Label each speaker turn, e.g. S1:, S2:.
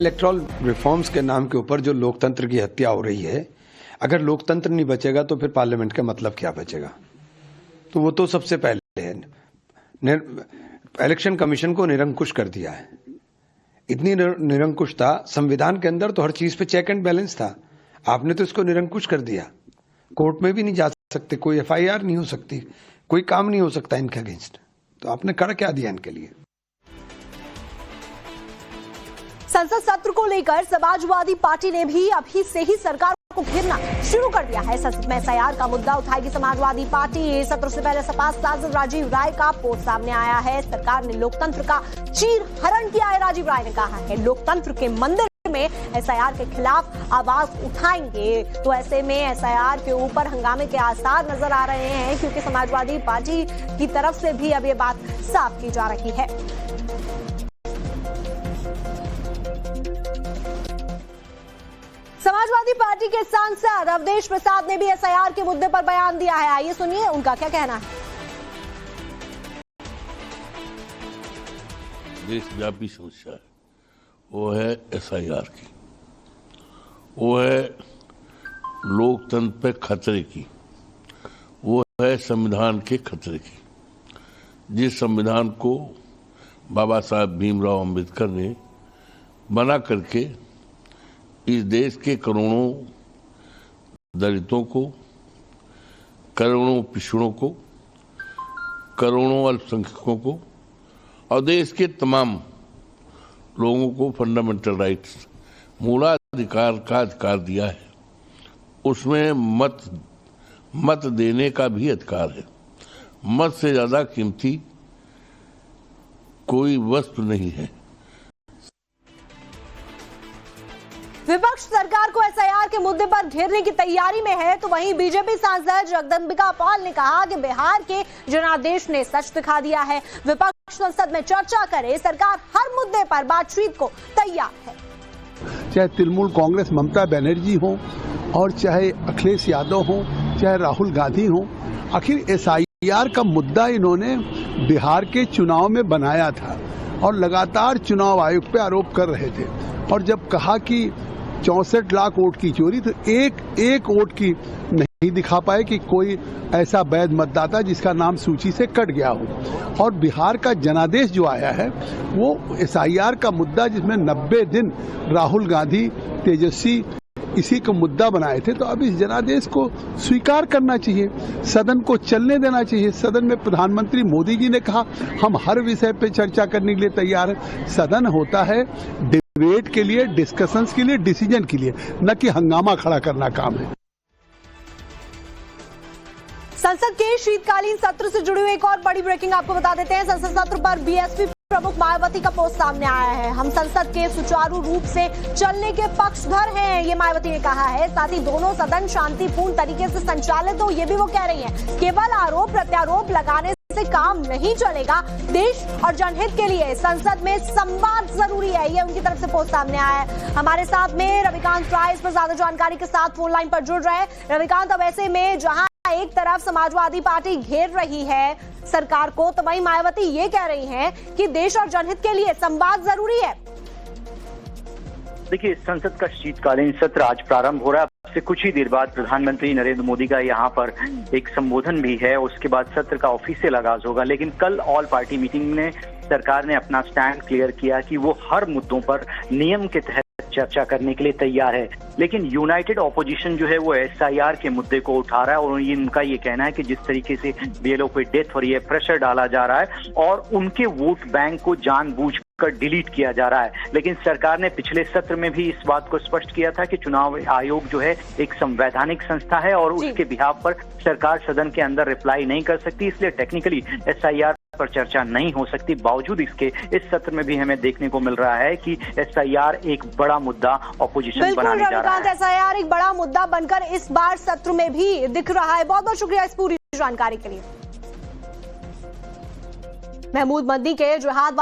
S1: Electoral reforms के नाम के ऊपर जो लोकतंत्र की हत्या हो रही है, अगर लोकतंत्र नहीं बचेगा तो फिर पार्लियामेंट का मतलब क्या बचेगा? तो वो तो सबसे पहले है। इलेक्शन कमीशन को निरंकुश कर दिया है। इतनी निरंकुशता संविधान के अंदर तो हर चीज पे चेक एंड बैलेंस था, आपने तो इसको निरंकुश कर दिया। कोर्ट में भी नहीं जा सकते, कोई एफआईआर नहीं हो सकती, कोई काम नहीं हो सकता इनके अगेंस्ट। तो आपने कर क्या दिया इनके लिए?
S2: संसद सत्र को लेकर समाजवादी पार्टी ने भी अभी से ही सरकार को घेरना शुरू कर दिया है। संसद में एसआईआर का मुद्दा उठाएगी समाजवादी पार्टी। सत्र से पहले सपा सांसद राजीव राय का पोस्ट सामने आया है। सरकार ने लोकतंत्र का चीर हरण किया है। राजीव राय ने कहा है लोकतंत्र के मंदिर में एसआईआर के खिलाफ आवाज उठाएंगे। तो ऐसे में एसआईआर के ऊपर हंगामे के आसार नजर आ रहे हैं, क्योंकि समाजवादी पार्टी की तरफ से भी अब ये बात साफ की जा रही है। समाजवादी पार्टी के सांसद अवधेश प्रसाद ने भी एसआईआर के मुद्दे पर बयान दिया है। आइए सुनिए उनका क्या कहना है।
S3: देशव्यापी समस्या है, वो है एसआईआर की, वो है लोकतंत्र पे खतरे की, वो है संविधान के खतरे की। जिस संविधान को बाबा साहब भीमराव अंबेडकर ने बना करके इस देश के करोड़ों दलितों को, करोड़ों पिछड़ों को, करोड़ों अल्पसंख्यकों को और देश के तमाम लोगों को फंडामेंटल राइट्स, मूलाधिकार का अधिकार दिया है। उसमें मत देने का भी अधिकार है। मत से ज्यादा कीमती कोई वस्तु नहीं है।
S2: विपक्ष सरकार को एसआईआर के मुद्दे पर घेरने की तैयारी में है, तो वहीं बीजेपी सांसद जगदंबिका पाल ने कहा कि बिहार के जनादेश ने सच दिखा दिया है। विपक्ष संसद में चर्चा करे, सरकार हर मुद्दे पर बातचीत को तैयार है।
S4: चाहे तृणमूल कांग्रेस ममता बनर्जी हो और चाहे अखिलेश यादव हो, चाहे राहुल गांधी हो, आखिर एसआईआर का मुद्दा इन्होंने बिहार के चुनाव में बनाया था और लगातार चुनाव आयोग पे आरोप कर रहे थे। और जब कहा कि 64 लाख वोट की चोरी, तो एक वोट की नहीं दिखा पाए कि कोई ऐसा वैध मतदाता जिसका नाम सूची से कट गया हो। और बिहार का जनादेश जो आया है वो एसआईआर का मुद्दा, जिसमें 90 दिन राहुल गांधी, तेजस्वी इसी को मुद्दा बनाए थे। तो अब इस जनादेश को स्वीकार करना चाहिए, सदन को चलने देना चाहिए। सदन में प्रधानमंत्री मोदी जी ने कहा हम हर विषय पे चर्चा करने के लिए तैयार हैं। सदन होता है डिबेट के लिए, डिस्कशंस के लिए, डिसीजन के लिए, न कि हंगामा खड़ा करना काम है।
S2: संसद के शीतकालीन सत्र से जुड़ी हुई एक और बड़ी ब्रेकिंग आपको बता देते हैं। संसद सत्र पर बीएसपी प्रमुख मायावती का पोस्ट सामने आया है। हम संसद के सुचारू रूप से चलने के पक्षधर हैं, ये मायावती ने कहा है। साथ ही दोनों सदन शांतिपूर्ण तरीके से संचालित हो, ये भी वो कह रही हैं। केवल आरोप प्रत्यारोप लगाने से काम नहीं चलेगा। देश और जनहित के लिए संसद में संवाद जरूरी है, ये उनकी तरफ से पोस्ट सामने आया है। हमारे साथ में रविकांत राय इस पर ज्यादा जानकारी के साथ फोन लाइन पर जुड़ रहे हैं। रविकांत, अब ऐसे में जहां एक तरफ समाजवादी पार्टी घेर रही है सरकार को, तो वहीं मायावती ये कह रही हैं कि देश और जनहित के लिए संवाद जरूरी है।
S5: देखिए, संसद का शीतकालीन सत्र आज प्रारंभ हो रहा है। से कुछ ही देर बाद प्रधानमंत्री नरेंद्र मोदी का यहाँ पर एक संबोधन भी है। उसके बाद सत्र का ऑफिशियल आगाज होगा। लेकिन कल ऑल पार्टी मीटिंग में सरकार ने अपना स्टैंड क्लियर किया कि वो हर मुद्दों पर नियम के तहत चर्चा करने के लिए तैयार है। लेकिन यूनाइटेड ऑपोजिशन जो है वो एसआईआर के मुद्दे को उठा रहा है और इनका ये कहना है कि जिस तरीके से बीएलओ पे डेथ हो रही है, प्रेशर डाला जा रहा है और उनके वोट बैंक को जानबूझकर डिलीट किया जा रहा है। लेकिन सरकार ने पिछले सत्र में भी इस बात को स्पष्ट किया था कि चुनाव आयोग जो है एक संवैधानिक संस्था है और उसके बिहाफ पर सरकार सदन के अंदर रिप्लाई नहीं कर सकती, इसलिए टेक्निकली एसआईआर पर चर्चा नहीं हो सकती। बावजूद इसके इस सत्र में भी हमें देखने को मिल रहा है कि एसआईआर एक बड़ा मुद्दा ऑपोजिशन बनाने जा रहा है।
S2: एसआईआर एक बड़ा मुद्दा बनकर इस बार सत्र में भी दिख रहा है। बहुत बहुत शुक्रिया इस पूरी जानकारी के लिए। महमूद मदनी के जिहाद